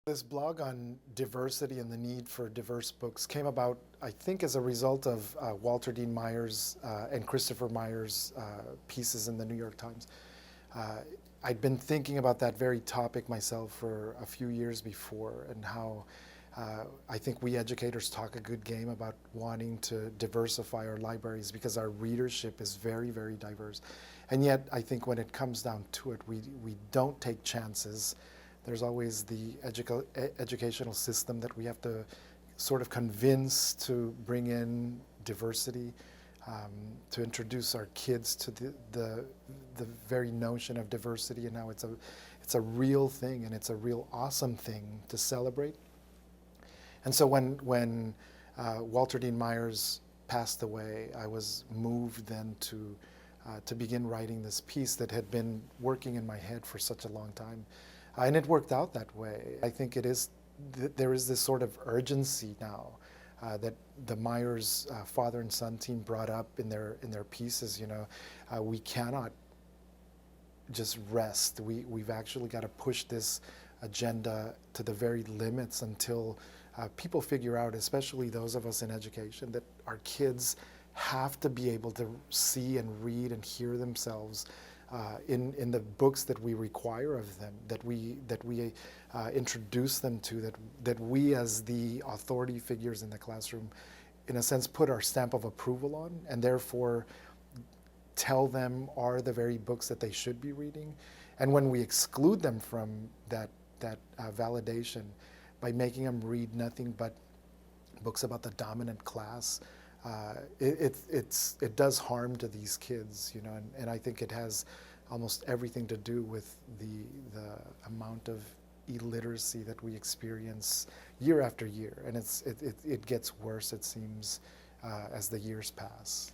This blog on diversity and the need for diverse books came about, I think, as a result of Walter Dean Myers and Christopher Myers' pieces in the New York Times. Uh, I'd been thinking about that very topic myself for a few years before, and how I think we educators talk a good game about wanting to diversify our libraries because our readership is very, very diverse. And yet, I think when it comes down to it, we don't take chances. There's always the educational system that we have to sort of convince to bring in diversity, to introduce our kids to the very notion of diversity and how it's a real thing and it's a real awesome thing to celebrate. And so when Walter Dean Myers passed away, I was moved then to begin writing this piece that had been working in my head for such a long time. And it worked out that way. I think there is this sort of urgency now that the Myers father and son team brought up in their pieces. We cannot just rest. We've actually got to push this agenda to the very limits until people figure out, especially those of us in education, that our kids have to be able to see and read and hear themselves in the books that we require of them, that we introduce them to, that we as the authority figures in the classroom, in a sense, put our stamp of approval on, and therefore tell them are the very books that they should be reading. And when we exclude them from that validation by making them read nothing but books about the dominant class, it does harm to these kids, and I think it has almost everything to do with the amount of illiteracy that we experience year after year, and it gets worse, it seems, as the years pass.